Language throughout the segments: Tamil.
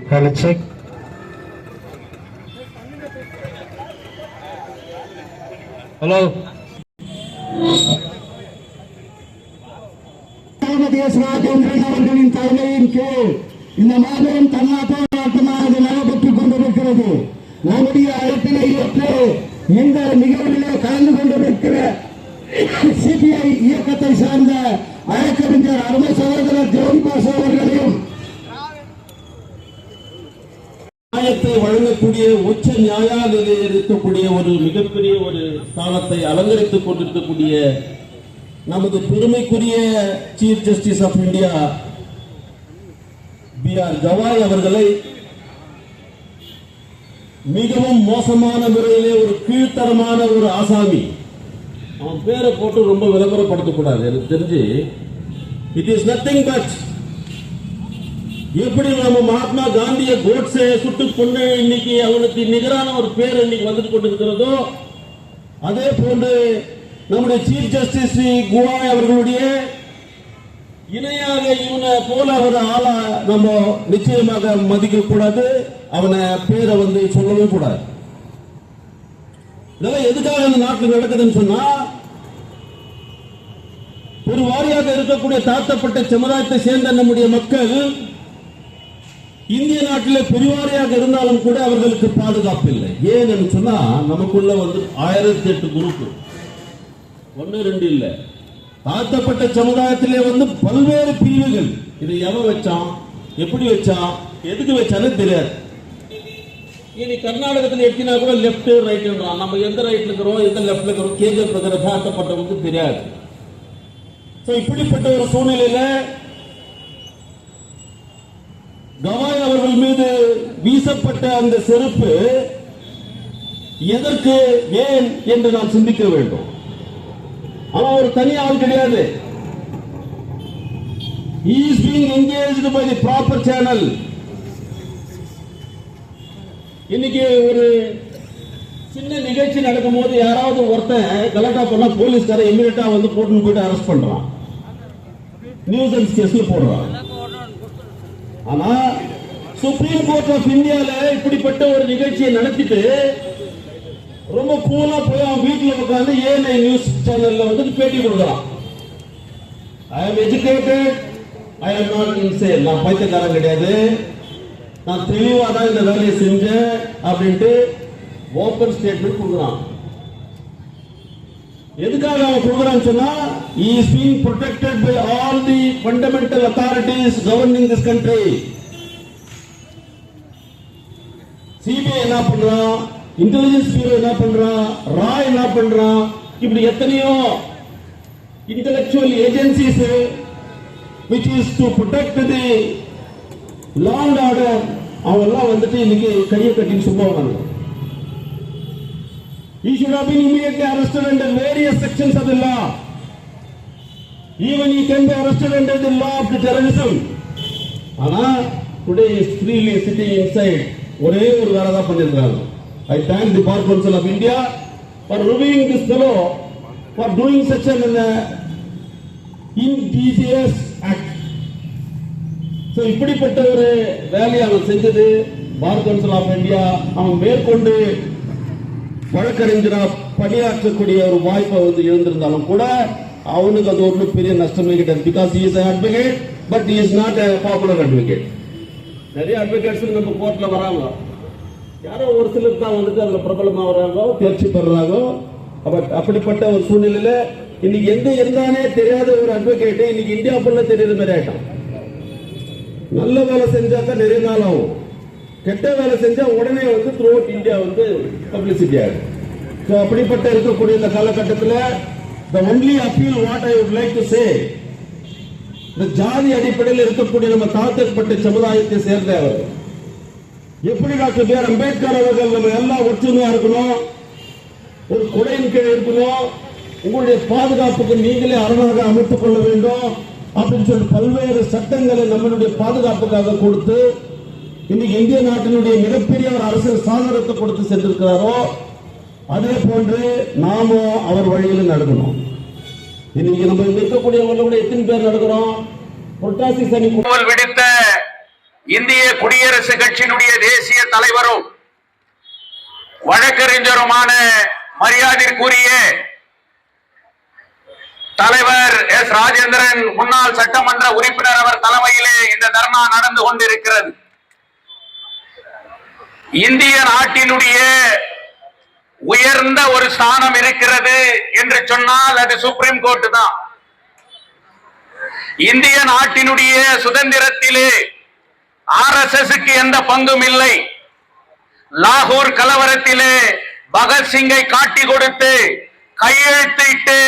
Hello, check. Hello. அவர்களின் தலைமையின் கீழ் இந்த மாபெரும் தன்னாட்ட போராட்டமானது நடைபெற்றுக் கொண்டிருக்கிறது. நம்முடைய அழைப்பினை ஏற்று இந்த நிகழ்விலே கலந்து கொண்டிருக்கிற சிபிஐ இயக்கத்தை சார்ந்த வழக்கறிஞர் அருமை சகோதரர் ஜோதிபாசு அவர்களையும் நியாயத்தை வழங்கக்கூடிய உச்ச நியாயாலயத்தில் இருக்கக்கூடிய ஒரு மிகப்பெரிய ஒரு ஸ்தானத்தை அலங்கரித்துக் கொண்டிருக்கக்கூடிய நமது பெருமைக்குரிய chief justice of India B.R. Gavai அவர்களை மிகவும் மோசமான முறையிலே ஒரு கீழ்த்தரமான ஒரு ஆசாமி, அவன் பேரை போட்டு ரொம்ப விளம்பரப்படுத்தக்கூடாது. எனக்கு தெரிஞ்சு இட் இஸ் நத்திங் பட் எப்படி நம்ம மகாத்மா காந்தியை கோட்ஸே சுட்டு கொண்டு இன்னைக்கு அவனுக்கு நிகரான ஒரு பேர் இன்னைக்கு வந்துட்டு கொண்டிருக்கிறதோ, அதே போன்று நம்முடைய சீஃப் ஜஸ்டிஸ் ஸ்ரீ கவாய் அவர்களுடைய இணையாக இவனை போல ஒரு ஆளா நம்ம நிச்சயமாக மதிக்க கூடாது. அவனை பேரை சொல்லவே கூடாது. இதெல்லாம் எதுக்காக இந்த நாட்டில் நடக்குதுன்னு சொன்னா, ஒரு வாரியாக இருக்கக்கூடிய தாழ்த்தப்பட்ட சமுதாயத்தை சேர்ந்த நம்முடைய மக்கள் இந்திய நாட்டில் பெருவாரியாக இருந்தாலும் கூட அவர்களுக்கு பாதுகாப்பு இல்லை. ஏன்னு சொன்னா, நமக்குள்ள 1008 குரூப், 1-2 இல்ல, தாழ்த்தப்பட்ட சமுதாயத்திலே பல்வேறு பிரிவுகள். இதை எவன் வச்சான், எப்படி வச்சான், எதுக்கு வச்சானே தெரியாது. இனி கர்நாடகத்தில் எடுத்தினா கூட லெப்ட் ரைட்ன்றான். நம்ம எந்த ரைட்ல இருக்கிறோம், எந்த லெப்ட்ல இருக்கிறோம், கேஜர் பிரதர தாழ்த்தப்பட்டவங்களுக்கு தெரியாது. இப்படிப்பட்ட ஒரு சூழ்நிலையில கவாய் அவர்கள் மீது வீசப்பட்ட அந்த செருப்பு எதற்கு, ஏன் என்று நாம் சிந்திக்க வேண்டும். அவன் ஒரு தனி ஆள் கிடையாது. He is being engaged by the proper channel. இன்னைக்கு ஒரு சின்ன நிகழ்ச்சி நடக்கும் போது யாராவது ஒருத்தன் கலாட்டா பண்ணா போலீஸ்கார இமிடியேட்டா போட்டு போயிட்டு அரெஸ்ட் பண்றான், நியூசன்ஸ் கேஸ்ல போடுறான். ஆனா சுப்ரீம் கோர்ட் ஆஃப் இந்தியால இப்படிப்பட்ட ஒரு நிகழ்ச்சியை நடத்திட்டு ரொம்ப கூலா போய் அவன் வீட்டில் உட்கார்ந்து ஏஎன்ஐ நியூஸ் சேனல்ல பேட்டி கொடுக்கலாம். ஐ ஆம் educated, I am not insane, நான் பைத்தியக்காரன் கிடையாது, நான் தெளிவா தான் இந்த வேலையை செஞ்சேன் அப்படின்ட்டு ஓபன் ஸ்டேட்மெண்ட் கொடுக்குறான். எதுக்காக அவன் கொடுக்குறான்னு சொன்னா, he is being protected by all the fundamental authorities governing this country. CBI என்ன பண்றான், இன்டெலிஜென்ஸ் பியூரோ என்ன பண்றான், ராய் என்ன பண்றான், இப்படி எத்தனையோ intellectual agencies which is to protect the law and order, அவங்கெல்லாம் இன்னைக்கு கையை கட்டி சும்மா வராங்க. He should have been immediately arrested under various sections of the law. Even he can be arrested under the law of the terrorism. ஆனா today is freely sitting inside. ஒரே ஒரு வேலை தான் பண்ணிருக்காங்க. I thank the Bar Council of India for reviewing this fellow for doing such an indedious act. So இப்படிப்பட்ட ஒரு வேலையை அவன் செஞ்சது பார் கவுன்சில் ஆஃப் இந்தியா அவன் மேற்கொண்டு வழக்கறிஞரா பணியாற்றக்கூடிய ஒரு வாய்ப்பை எழுந்திருந்தாலும் கூட அவனுக்கு அது ஒரு பெரிய நஷ்டமே கிடையாது. Because he is an advocate but he is not a popular advocate. நிறைய அட்வொகேட்ஸ் நம்ம கோர்ட்ல வராங்க, யாரோ ஒரு சிலர் தான் அதுல பிரபலமா வராங்க, தேர்ச்சி பெறாங்க. அப்படிப்பட்ட ஒரு சூழ்நிலையில இன்னைக்கு எங்க இருந்தானே தெரியாத ஒரு அட்வொகேட் இன்னைக்கு இந்தியா ஃபுல்லா தெரியுற மாதிரி ஆயிட்டான். நல்ல வேலை செஞ்சாக்கா நிறைய நாள் ஆகும், கெட்ட வேலை செஞ்சா உடனே த்ரூ அவுட் இந்தியா பப்ளிசிட்டி ஆகும். அப்படிப்பட்ட இருக்கக்கூடிய இந்த காலகட்டத்தில் the only appeal what I would like to say, இந்த ஜாதி அடிப்படையில் இருக்கக்கூடிய நம்ம தாழ்த்தப்பட்ட சமுதாயத்தை சேர்ந்த அவர்கள். எப்படி டாக்டர் பி ஆர் அம்பேத்கர் அவர்கள் நம்ம எல்லாம் ஒற்றுமையா இருக்கணும், ஒரு குடையின் கீழ் இருக்கணும், உங்களுடைய பாதுகாப்புக்கு நீங்களே அரணாக அமைத்துக் கொள்ள வேண்டும் அப்படின்னு சொல்லி பல்வேறு சட்டங்களை நம்மளுடைய பாதுகாப்புக்காக கொடுத்து இன்னைக்கு இந்திய நாட்டினுடைய மிகப்பெரிய ஒரு அரசியல் சாதனத்தை கொடுத்து சென்றிருக்கிறாரோ அதே போன்று நாமும் அவர் வழியில் நடக்கணும். இன்னைக்கு நம்ம இருக்கக்கூடியவங்களோட எத்தனை பேர் நடக்கிறோம்? புரட்டாசி சனி விடுத்த இந்திய குடியரசு கட்சியினுடைய தேசிய தலைவரும் வழக்கறிஞருமான மரியாதைக்குரிய தலைவர் எஸ் ராஜேந்திரன் முன்னாள் சட்டமன்ற உறுப்பினர் அவர் தலைமையிலே இந்த தர்ணா நடந்து கொண்டிருக்கிறது. இந்திய நாட்டினுடைய உயர்ந்த ஒரு ஸ்தானம் இருக்கிறது என்று சொன்னால் அது சுப்ரீம் கோர்ட் தான். இந்திய நாட்டினுடைய சுதந்திரத்திலே RSSக்கு எந்த பங்கும் இல்லை. லாகூர் கலவரத்திலே பகத்சிங்கை காட்டி கொடுத்து கையெழுத்திட்டு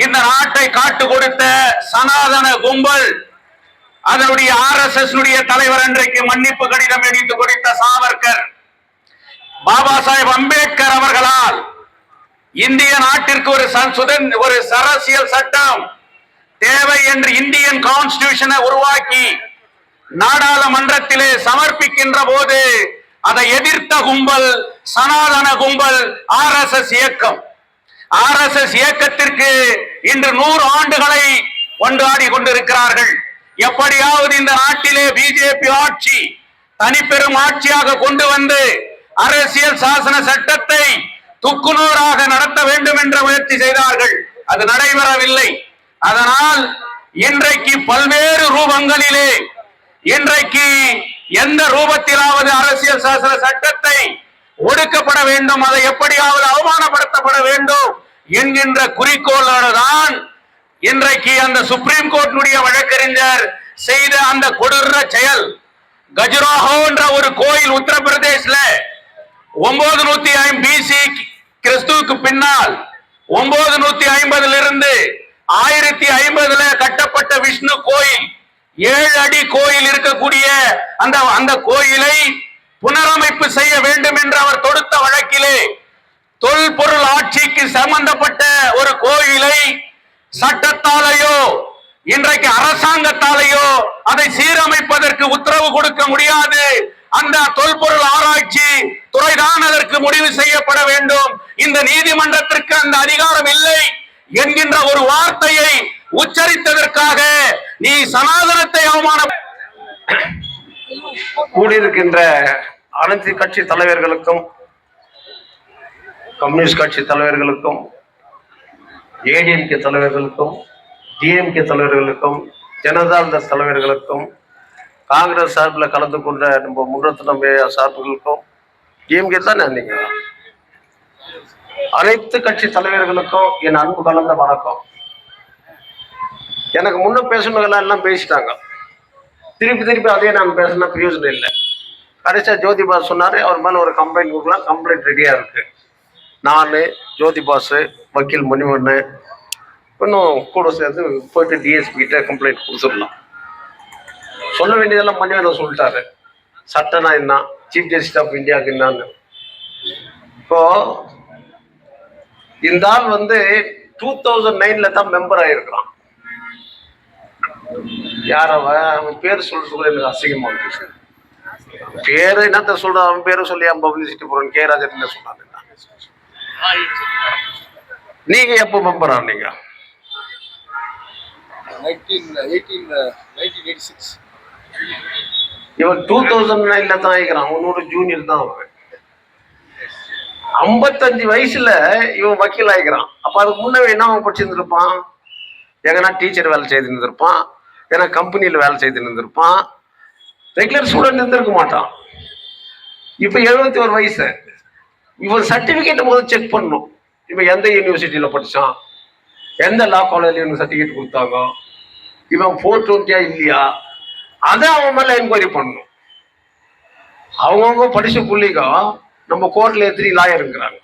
இந்த நாட்டை காட்டு கொடுத்த சனாதன கும்பல், அதனுடைய RSS தலைவர் அன்றைக்கு மன்னிப்பு கடிதம் எழுதி கொடுத்த சாவர்கர், பாபா சாஹேப் அம்பேத்கர் அவர்களால் இந்திய நாட்டிற்கு ஒரு அரசியல் சட்டம் தேவை என்று இந்தியன் கான்ஸ்டிடியூஷனை உருவாக்கி நாடாளுமன்றத்திலே சமர்ப்பிக்கின்ற போது அதை எதிர்த்த கும்பல் சனாதன கும்பல் RSS இயக்கம். RSS இயக்கத்திற்கு இன்று 100 ஆண்டுகளை கொண்டாடி கொண்டிருக்கிறார்கள். எப்படியாவது இந்த நாட்டிலே பிஜேபி ஆட்சி தனிப்பெரும் ஆட்சியாக கொண்டு வந்து அரசியல் சாசன சட்டத்தை துக்குநூறாக நடத்த வேண்டும் என்ற முயற்சி செய்தார்கள். அது நடைபெறவில்லை. அதனால் இன்றைக்கு பல்வேறு ரூபங்களிலே இன்றைக்கு எந்த ரூபத்திலாவது அரசியல் சாசன சட்டத்தை ஒடுக்கப்பட வேண்டும், அதை எப்படியாவது அவமானப்படுத்தப்பட வேண்டும் என்கின்ற குறிக்கோளோடு தான் இன்றைக்கு அந்த சுப்ரீம் கோர்ட்டினுடைய வழக்கறிஞர் செய்த அந்த கொடூர செயல். கஜுராஹோ என்ற ஒரு கோயில் உத்தரப்பிரதேசல 950 BC கிறிஸ்துவுக்கு பின்னால் 950 இருந்து 1050 கட்டப்பட்ட விஷ்ணு கோயில், 7 அடி கோயில் இருக்கக்கூடிய அந்த கோயிலை புனரமைப்பு செய்ய வேண்டும் என்று அவர் தொடுத்த வழக்கிலே தொல்பொருள் ஆட்சிக்கு சம்பந்தப்பட்ட ஒரு கோயிலை சட்டத்தாலேயோ இன்றைக்கு அரசாங்கத்தாலேயோ அதை சீரமைப்பதற்கு உத்தரவு கொடுக்க முடியாது. அந்த தொல்பொருள் ஆராய்ச்சி துறைதான் அதற்கு முடிவு செய்யப்பட வேண்டும். இந்த நீதிமன்றத்திற்கு அந்த அதிகாரம் இல்லை என்கின்ற ஒரு வார்த்தையை உச்சரித்ததற்காக நீ சனாதனத்தை அவமான கூடியிருக்கின்ற அனைத்து கட்சி தலைவர்களுக்கும், கம்யூனிஸ்ட் கட்சி தலைவர்களுக்கும், ஏடிஎம்கே தலைவர்களுக்கும், டிஎம்கே தலைவர்களுக்கும், ஜனதாதள தலைவர்களுக்கும், காங்கிரஸ் சார்பில் கலந்து கொண்ட நம்ம முன்னரத்தினம் சார்புகளுக்கும், டிஎம்கே தானே நீங்க அனைத்து கட்சி தலைவர்களுக்கும் என் அன்பு கலந்த வணக்கம். எனக்கு முன்ன பேசணுங்கெல்லாம் எல்லாம் பேசிட்டாங்க. திருப்பி அதே நான் பேசினா பிரயோஜனம் இல்லை. கடைசியா ஜோதிபாஸ் சொன்னாரு அவர் மேல ஒரு கம்ப்ளைண்ட் கொடுக்கலாம். கம்ப்ளைண்ட் ரெடியா இருக்கு. நான், ஜோதிபாஸ், வக்கீல் மணிவண்ணு இன்னும் கூட சேர்த்து போயிட்டு டிஎஸ்பி கிட்ட கம்ப்ளைண்ட் கொடுத்துடலாம். சொல்ல வேண்டியதெல்லாம் மணிவண்ணன் சொல்லிட்டாரு. சட்டம்னா என்ன, சீஃப் ஜஸ்டிஸ் ஆஃப் இந்தியாவுக்கு என்னான்னு. இப்போ இந்த ஆள் 2009 தான் மெம்பர் ஆயிருக்கிறான். யார் அவன் பேர் சொல்றது கூட எனக்கு அசிங்கமா இருக்கு. பேரு என்னத்த சொல்றான், அவன் பேரை சொல்லி அவன் பப்ளிசிட்டி போறான். கே ராஜன் சொன்னாங்க. நீங்க எப்போ மெம்பர் ஆனீங்க? 1986. இவன் 2009 தான் ஆகிக்கிறான். உன்னோட ஜூனியர் தான் அவன். 55 வயசுல இவன் வக்கீல் ஆகிக்கிறான். அப்ப அதுக்கு முன்னே என்ன அவன் படிச்சிருந்திருப்பான்? எங்கன்னா டீச்சர் வேலை செய்து இருந்திருப்பான், ஏன்னா கம்பெனியில் வேலை செய்து இருந்திருப்பான், ரெகுலர் ஸ்டூடெண்ட் இருந்திருக்க மாட்டான். இப்போ 71 வயசு. இவன் சர்டிஃபிகேட் முதல் செக் பண்ணணும். இவன் எந்த யூனிவர்சிட்டியில் படித்தான், எந்த லா காலேஜில் இவனுக்கு சர்டிஃபிகேட் கொடுத்தாங்க, இவன் 420 இல்லையா, அதை அவன் மேலே என்கொயரி பண்ணணும். அவங்கவுங்க படிச்ச புள்ளிங்க நம்ம கோர்ட்ல எத்தனை லாயர் இருக்கிறாங்க,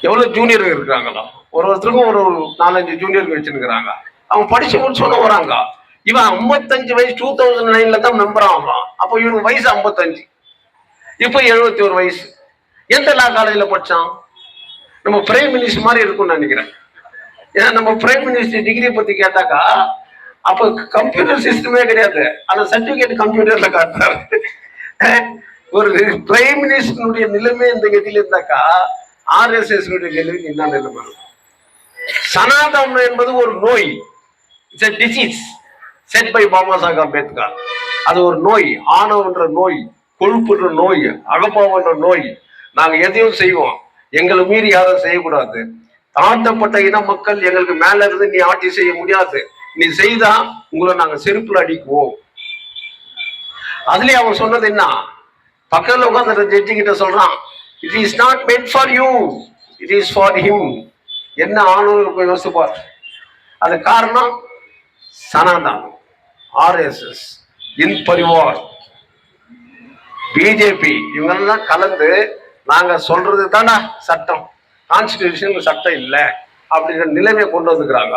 எவ்வளோ ஜூனியர் இருக்கிறாங்களோ, ஒருத்தருக்கும் ஒரு 4-5 ஜூனியர் வச்சுருக்கிறாங்க. அவங்க படிச்சு முடிச்சோன்னு வராங்க. இவன் 55 வயசு 2009 தான் மெம்பர் ஆகலாம். அப்போ இவனுக்கு வயசு 55, இப்போ 71 வயசு. எந்த லா காலேஜில் படிச்சான்? நம்ம பிரைம் மினிஸ்டர் மாதிரி இருக்கும்னு நினைக்கிறேன். ஏன்னா நம்ம பிரைம் மினிஸ்டர் டிகிரி பத்தி கேட்டாக்கா அப்ப கம்ப்யூட்டர் சிஸ்டமே கிடையாது, அந்த சர்டிபிகேட் கம்ப்யூட்டர்ல காட்டுறாரு. ஒரு பிரைம் மினிஸ்டருடைய நிலைமை இந்த கதியில இருந்தாக்கா RSS நிலைமை என்ன நிலைமை? சனாதனம் என்பது ஒரு நோய், it's a disease said by Baba Saheb Ambedkar. அது ஒரு நோய், ஆணவன்ற நோய், கொழுப்புன்ற நோய், அகப்பாவன்ற நோய். நாங்க எதையும் செய்வோம், எங்களை மீறி யாரும் செய்யக்கூடாது. தாழ்த்தப்பட்ட இன மக்கள் எங்களுக்கு மேல இருந்து நீ ஆட்சி செய்ய முடியாது, நீ செய்தா உங்களை நாங்க செருப்புல அடிக்குவோம். அதுலயே அவன் சொன்னது என்ன, பக்கத்துல உட்காந்து ஜட்ஜி கிட்ட சொல்றான், it is not meant for you, it is for him. என்ன ஆணவம் போய் யோசிப்பார். அது காரணம் சனாதனம், RSS, இன் பரிவார், பிஜேபி இவங்கெல்லாம் கலந்து நாங்க சொல்றது தானே சட்டம், கான்ஸ்டிடியூஷன் சட்டம் இல்லை அப்படிங்கிற நிலைமையை கொண்டு வந்துக்கிறாங்க.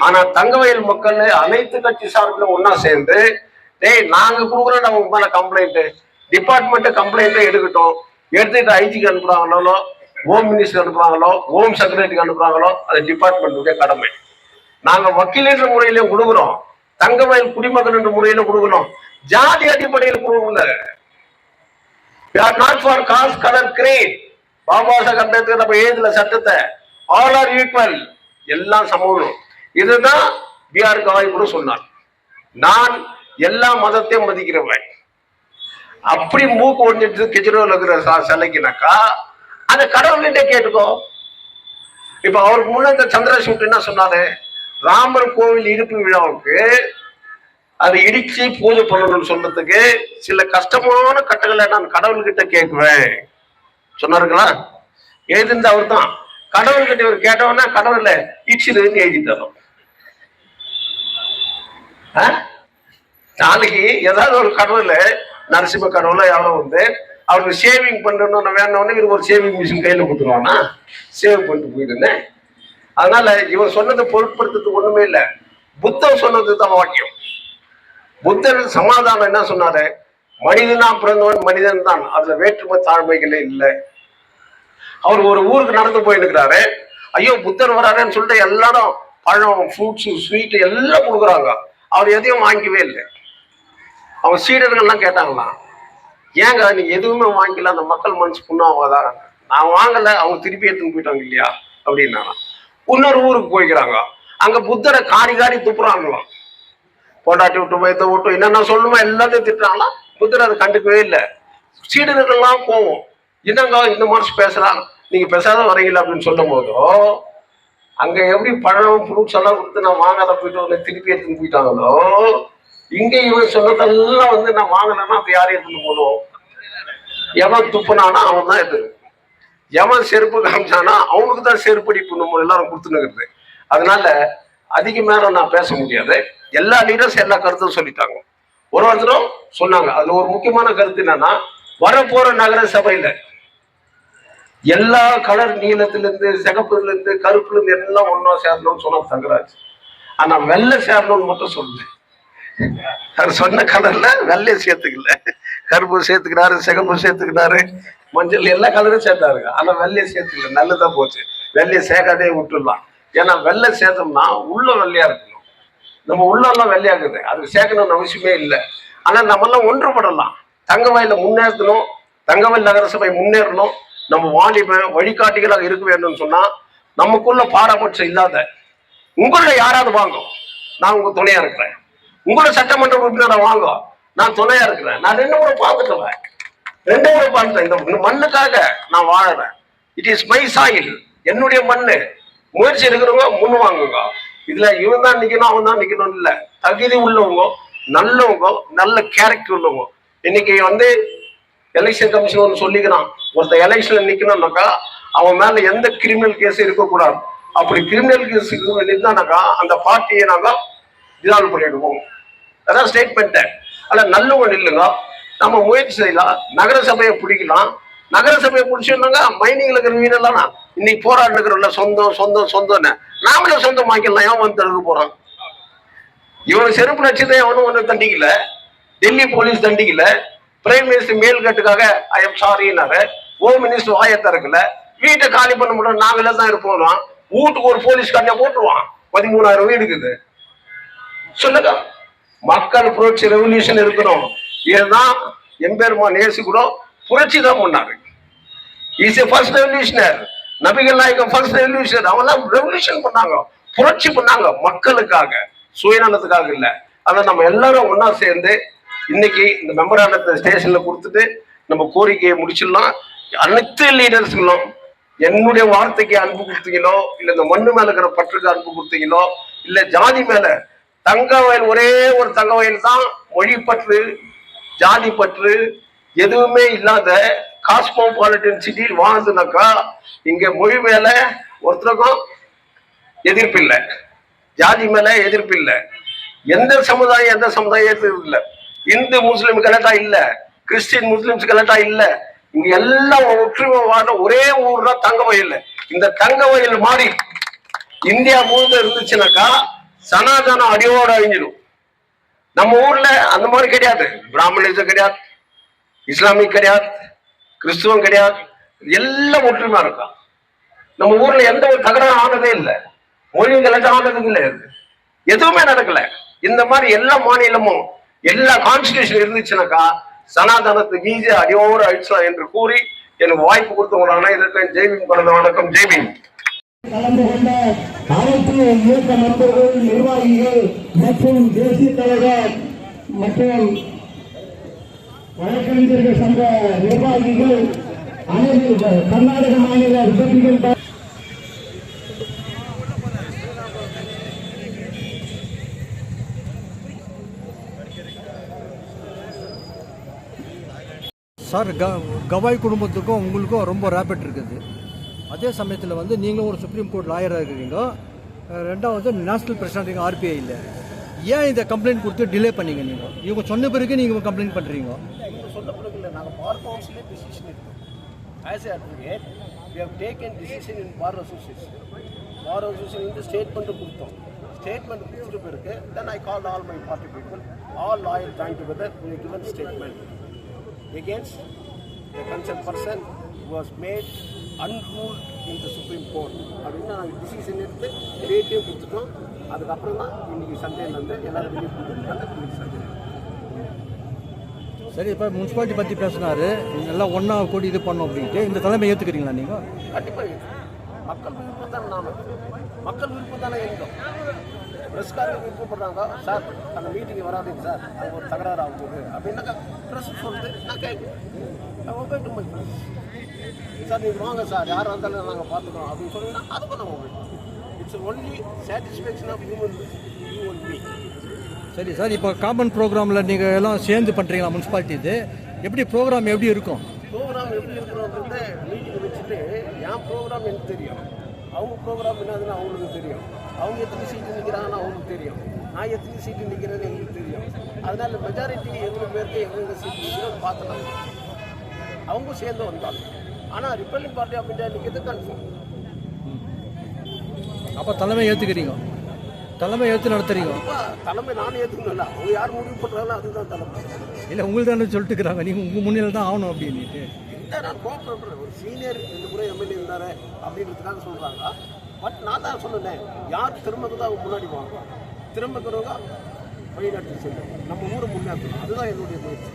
ஆனா தங்கவயல் மக்கள் அனைத்து கட்சி சார்பில் ஒன்னா சேர்ந்து, டேய் நாங்க கொடுக்குறோம் நம்ம மேல கம்ப்ளைண்ட், டிபார்ட்மெண்ட் கம்ப்ளைண்ட் எடுக்கட்டும், எடுத்துட்டு ஐஜிக்கு அனுப்புறாங்களோ, ஹோம் மினிஸ்டர் அனுப்புறாங்களோ, ஹோம் செக்ரட்டரிக்கு அனுப்புறாங்களோ, அது டிபார்ட்மெண்ட்டுடைய கடமை. நாங்க வக்கீல் என்ற முறையில கொடுக்குறோம், தங்கவயல் குடிமகன் என்ற முறையில கொடுக்கணும், ஜாதி அடிப்படையில் கொடுக்கல. We are not for caste, color, creed. Baba Saheb Ambedkar நம்ம எழுதல சட்டத்தை, ஆல் ஆர் ஈக்குவல், எல்லாம் சமூகம். இதுதான் பிஆர் கவாய் கூட சொன்னார், நான் எல்லா மதத்தையும் மதிக்கிறவன். அப்படி மூக்கு ஒடிஞ்சிட்டு கெஜ்ரிவால் இருக்கிற சிலைக்குனாக்கா அந்த கடவுள்கிட்ட கேட்டுக்கோ. இப்ப அவருக்கு முன்ன இந்த சந்திரசூட் என்ன சொன்னாரு, ராமர் கோவில் இடிப்பு விழாவுக்கு அதை இடிச்சு பூஜை பண்ணணும்னு சொல்றதுக்கு சில கஷ்டமான கட்டங்களை நான் கடவுள்கிட்ட கேட்குவேன் சொன்னாருங்களா? எழுதிருந்த அவர் தான். கடவுள்கிட்ட இவர் கேட்டவனா கடவுள்ல இடிச்சிருன்னு எழுதிட்டாரோ. நாளைக்கு ஏதாவது ஒரு கடவுள், நரசிம்ம கடவுள யாரோ வந்து அவருக்கு ஷேவிங் பண்ணணும்னு வேணும்னு இவருக்கு ஒரு ஷேவிங் மிஷின் கையில கொடுத்துருவானா, சேவ் பண்ணிட்டு போயிருந்தேன். அதனால இவன் சொன்னதை பொருட்படுத்துறதுக்கு ஒண்ணுமே இல்லை. புத்தர் சொன்னது தான் வாக்கியம். புத்தர் சமாதானம் என்ன சொன்னாரு, மனிதனா பிறந்தவன் மனிதன் தான், அதுல வேற்றுமை தாழ்மைகளே இல்லை. அவர் ஒரு ஊருக்கு நடந்து போயிருக்கிறாரு, ஐயோ புத்தர் வராருன்னு சொல்லிட்டு எல்லாரும் பழம், ஃப்ரூட்ஸ், ஸ்வீட் எல்லாம் கொடுக்குறாங்க. அவர் எதையும் வாங்கிக்கவே இல்லை. அவங்க சீடர்கள்லாம் கேட்டாங்களாம், ஏங்க நீங்க எதுவுமே வாங்கிக்கல, அந்த மக்கள் மனசு புண்ணாவாதான். நான் வாங்கல, அவங்க திருப்பி எடுத்துன்னு போயிட்டாங்க இல்லையா அப்படின்னா. இன்னொரு ஊருக்கு போய்க்கிறாங்க, அங்க புத்தரை காரி காரி துப்புறாங்களாம். பொண்டாட்டி விட்டு வயத்தை விட்டு என்னென்ன சொல்லுமா எல்லாத்தையும் திட்டுறாங்களா. புத்தர் அதை கண்டுக்கவே இல்லை. சீடர்கள்லாம் போவோம், என்னங்க இந்த மனசு பேசுறாங்க, நீங்க பேசாத வரீங்களா அப்படின்னு சொல்லும் போதோ அங்க எப்படி பழம், ஃப்ரூட்ஸ் எல்லாம் கொடுத்து நான் வாங்காத போயிட்டு திருப்பி எடுத்துன்னு போயிட்டாங்களோ, இங்க இவன் சொன்னதெல்லாம் வந்து நான் வாங்கலைன்னா அப்ப யாரும் எடுத்துன்னு போனோம். எவன் துப்புனானா அவன் தான் எது, எவன் செருப்பு காமிச்சானா அவனுக்கு தான் செருப்படி பண்ணும் எல்லாரும் கொடுத்துனுங்கிறது. அதனால அதிக நேரம் நான் பேச முடியாது. எல்லா லீடர்ஸ் எல்லா கருத்தும் சொல்லிட்டாங்க, ஒருத்தரும் சொன்னாங்க. அதுல ஒரு முக்கியமான கருத்து என்னன்னா, வரப்போற நகர சபையில எல்லா கலர், நீளத்துல இருந்து சிகப்புல இருந்து கருப்புல இருந்து எல்லாம் ஒன்னா சேரணும்னு சொன்னா தங்கராஜ். ஆனா வெள்ளை சேரணும்னு மட்டும் சொல்லுது. அவர் சொன்ன கலர்ல வெள்ளையை சேர்த்துக்கல, கருப்பு சேர்த்துக்கிறாரு, சிகப்பு சேர்த்துக்கிறாரு, மஞ்சள் எல்லா கலரும் சேர்த்தாருங்க. ஆனா வெள்ளையை சேர்த்துக்கல, நல்லதான் போச்சு. வெள்ளையை சேர்க்காதே விட்டுடலாம். ஏன்னா வெள்ளை சேர்த்தோம்னா உள்ள வெள்ளையா இருக்கணும், நம்ம உள்ளெல்லாம் வெள்ளையாக்குது, அதுக்கு சேர்க்கணும்னு அவசியமே இல்லை. ஆனா நம்ம எல்லாம் ஒன்றுபடலாம், தங்கவயல முன்னேற்றணும், தங்கவயல் நகரசபை முன்னேறணும், நம்ம வாலிப வழிகாட்டிகளாக இருக்க வேண்டும்னு சொன்னா நமக்குள்ள பாரபட்சம் இல்லாத உங்கள யாராவது வாங்க, நான் உங்க துணையா இருக்கிறேன். உங்களோட சட்டமன்ற உறுப்பினரை வாங்க, நான் துணையா இருக்கிறேன். நான் 2 முறை பார்த்துட்டேன், 2 முறை பார்த்துட்டேன். இந்த மண்ணுக்காக நான் வாழறேன். இட் இஸ் மை சாயில், என்னுடைய மண்ணு. முயற்சி இருக்கிறவங்க முன் வாங்குங்க. இதுல இவன் தான் நிக்கணும் அவன் தான் நிக்கணும் இல்ல, தகுதி உள்ளவங்க, நல்லவங்க, நல்ல கேரக்டர் உள்ளவங்க. இன்னைக்கு வந்து எலெக்ஷன் கமிஷன் ஒன்று சொல்லிக்கிறான், ஒருத்தர் எலெக்ஷன்ல நிக்கணும்னாக்கா அவன் மேல எந்த கிரிமினல் கேஸ் இருக்கக்கூடாது. அப்படி கிரிமினல் கேஸ் இருந்தானாக்கா அந்த பார்ட்டியை நாங்க டிசால்வ் பண்ணிடுவோம். அதான் ஸ்டேட்மெண்ட். ஆனா நல்லவங்க இல்லைங்க, நம்ம முயற்சி செய்யலாம், நகரசபையை பிடிக்கலாம். நகரசபையை பிடிச்சிருந்தாங்க மைனிங்ல இருக்கிற மீனெல்லாம் இன்னைக்கு போராடிக்கிறோம்ல, சொந்தம் சொந்தம் சொந்தம்னு நாமளே சொந்தம் வாங்கிக்கலாம். ஏன் வந்து தடுக்க போறோம்? இவன் செருப்பு நச்சுதான் எவனும் ஒன்றும் தண்டிக்கல, டெல்லி போலீஸ் தண்டிக்கல, பிரைம் மினிஸ்டர் மேல் கட்டுக்காக ஐ எம் சாரின்னாரு, ஹோம் மினிஸ்டர் வாயை திறக்கல, வீட்டை காலி பண்ண முடியும் நாங்களே தான் இருப்போம், வீட்டுக்கு ஒரு போலீஸ் கண்ணியா போட்டுருவான், 13,000 வீடு இருக்குது. சொல்லுங்க, மக்கள் புரட்சி ரெவல்யூஷன் இருக்கணும். இதுதான் எம்பெருமான் இயேசு கூட புரட்சி தான் பண்ணாரு. Is a first revolutionary. நபிகள் நாயகம் ஃபர்ஸ்ட் ரெவல்யூஷனர். அவங்க ரெவல்யூஷன் பண்ணாங்க, புரட்சி பண்ணாங்க, மக்களுக்காக, சுயநலத்துக்காக இல்ல. அதை நம்ம எல்லாரும் ஒன்னா சேர்ந்து இன்னைக்கு இந்த மெமராண்டத்தை ஸ்டேஷன்ல கொடுத்துட்டு நம்ம கோரிக்கையை முடிச்சிடலாம். அனைத்து லீடர்ஸ்களும் என்னுடைய வார்த்தைக்கு அன்பு கொடுத்தீங்களோ, இல்ல இந்த மண்ணு மேல இருக்கிற பற்றுக்கு அன்பு கொடுத்தீங்களோ, இல்ல ஜாதி மேல, தங்க வயல் ஒரே ஒரு தங்க வயல் தான், மொழி பற்று ஜாதி பற்று எதுவுமே இல்லாத காஸ்மோபாலிட்டன் சிட்டியில் வாழ்ந்துனாக்கா இங்க மொழி மேல ஒருத்தருக்கும் எதிர்ப்பு இல்லை, ஜாதி மேல எதிர்ப்பு இல்லை, எந்த சமுதாயம் எதிர்ப்பு இல்லை, இந்து முஸ்லிம் கலட்டா இல்ல, கிறிஸ்டின் முஸ்லிம்ஸ் கலட்டா இல்ல, இங்க எல்லாம் ஒற்றுமை வாழ ஒரே ஊர் தான் தங்க வயல். இந்த தங்க வயல் மாறி இந்தியா முழுக்க இருந்துச்சுனாக்கா சனாதனம் அடியோட அழிஞ்சிடும். நம்ம ஊர்ல அந்த மாதிரி கிடையாது, பிராமணிசம் கிடையாது, இஸ்லாமிக் கிடையாது, கிறிஸ்துவம் கிடையாது, எல்லாம் ஒற்றுமையா இருக்கும். நம்ம ஊர்ல எந்த ஒரு தகராறு ஆனதே இல்லை, மொழி கலட்டம் ஆனது கிடையாது, எதுவுமே நடக்கல. இந்த மாதிரி எல்லா மாநிலமும் எல்லா கான்ஸ்டிடியூஷன் இருந்துச்சுனாக்கா சனாதனத்துக்கு ஈஸியா அடியோடு அழிச்சலாம் என்று கூறி எனக்கு வாய்ப்பு கொடுத்தவங்க அனைவருக்கும் ஜெய்பீம் கலந்த வணக்கம். ஜெய்பீம். கலந்து கொண்ட அனைத்து இயக்க நண்பர்கள், நிர்வாகிகள் மற்றும் தேசிய தலைவர் மற்றும் வழக்கறிஞர்கள் சங்க நிர்வாகிகள் அனைவரும் கர்நாடக மாநில ரிபப்ளிகன் சார், கவாய் குடும்பத்துக்கும் உங்களுக்கும் ரொம்ப ரேபிட் இருக்குது. அதே சமயத்தில் வந்து நீங்களும் ஒரு சுப்ரீம் கோர்ட் லாயராக இருக்கிறீங்க, ரெண்டாவது நேஷனல் பிரசிடண்ட் ஆர்பிஐ இல்லை. ஏன் இந்த கம்ப்ளைண்ட் கொடுத்து டிலே பண்ணீங்க? நீங்கள் இவங்க சொன்ன பிறகு நீங்கள் கம்ப்ளைண்ட் பண்ணுறீங்க. சொன்ன பிறகு இல்லை, நாங்கள் பார் கவுன்சிலே டிசிஷன் எடுத்தோம். As a advocate we have taken decision in bar association. Bar association வந்து ஸ்டேட்மெண்ட்டு கொடுத்தோம். ஸ்டேட்மெண்ட் கொடுத்த பிறகு then I call all my party people, all lawyer join together, we given statement against the concerned person was made unruled in the Supreme Court. அப்படின்னு நாங்கள் டிசிஷன் எடுத்து டேட்டையும் கொடுத்துட்டோம். அதுக்கப்புறம் தான் இன்னைக்கு சண்டேலேருந்து எல்லாரும் வெளியே கொடுத்துருக்காங்க. இன்னைக்கு சண்டே. சரி, இப்போ முனிசிபாலிட்டி பற்றி பேசினாரு, எல்லாம் ஒன்றா கூடி இது பண்ணோம் அப்படின்ட்டு. இந்த தலைமை ஏற்றுக்கிறீங்களா நீங்கள்? கண்டிப்பாக மக்கள் விருப்பம் தானே, மக்கள் விருப்பம் தானே இருந்தோம். ப்ரெஸ்காரங்க விருப்பப்படுறாங்க, சார் அந்த மீட்டிங் வராதுங்க சார், அது ஒரு தகராறு ஆகுது அப்படின்னாக்கா ப்ரெஸ் சொல்லுது, நான் கேட்குறேன், சார் நீங்கள் வாங்க சார், யாராக இருந்தாலும் நாங்கள் பார்த்துக்கிறோம் அப்படின்னு சொன்னீங்கன்னா அதுக்கும் நம்ம போயிட்டோம். It's only satisfaction of human being. சரி சார், இப்போ காமன் ப்ரோக்ராமில் நீங்கள் எல்லாம் சேர்ந்து பண்ணுறீங்களா முனிசிபாலிட்டி? இது எப்படி ப்ரோக்ராம் எப்படி இருக்கும்? ப்ரோக்ராம் எப்படி இருக்கிறோன்றது மீட்டிங் வச்சுட்டு என் ப்ரோக்ராம் எனக்கு தெரியும், அவங்க ப்ரோக்ராம் என்னதுன்னு அவங்களுக்கு தெரியும், அவங்க எத்தனை சீட்டு நிற்கிறாங்கன்னு அவங்களுக்கு தெரியும், நான் எத்தனை சீட்டு நிற்கிறேன்னு எங்களுக்கு தெரியும். அதனால மெஜாரிட்டி எவ்வளோ பேருக்கு எவ்வளோ சீட்டு நிற்கிறோம் பார்த்துட்டாங்க, அவங்க சேர்ந்து வந்தாங்க. ஆனால் ரிப்பப்ளிக் பார்ட்டி ஆஃப் இந்தியா நிற்கிறது கன்ஃபார்ம். அப்போ தலைமை ஏற்றுக்கிறீங்க, தலைமை ஏற்று நடத்துறீங்க? தலைமை நான் ஏற்றுக்கணும், அவங்க யார் முடிவு பண்ணுறாங்களோ அதுதான் தலைமை. இல்லை, உங்களுக்கு தானே சொல்லிட்டு இருக்கிறாங்க, நீங்கள் உங்கள் முன்னிலையில் தான் ஆகணும் அப்படின்ட்டு. இல்லை, நான் கோஆப்ரேட் ஒரு சீனியர் 2 முறை எம்எல்ஏ இருந்தார் அப்படின்றதுக்காக சொல்கிறாங்க. பட் நான் தான் சொன்னேன், யார் திரும்பக்குதோ அவங்க முன்னாடி வாங்க, திரும்பக்கிறவங்க வழிநாட்டு செல்லும், நம்ம ஊரை முன்னேற்றணும், அதுதான் என்னுடைய முயற்சி.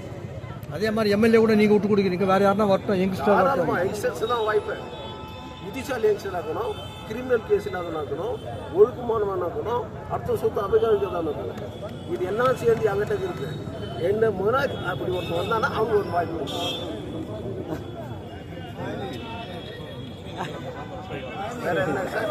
அதே மாதிரி எம்எல்ஏ கூட நீங்கள் விட்டு கொடுக்குறீங்க, வேறு யாருன்னா வரட்டும், யங்ஸ்டர் வரட்டும். யங்ஸ்டர்ஸ் தான் வாய்ப்பு. புத்திசாலி யங்ஸ்டர் ஆக்கணும், கிரிமினல் கேஸ் இல்லாதவன் ஆக்கணும், ஒழுக்கமானவன் ஆக்கணும், அடுத்த சொத்து அபகரிக்கதான் ஆக்கணும். இது எல்லாம் சேர்ந்து அங்கிட்ட இருக்கு. என்ன முன்னாடி அப்படி ஒருத்தர் வந்தானா அவங்க ஒரு வாய்ப்பு. வேற என்ன சார்?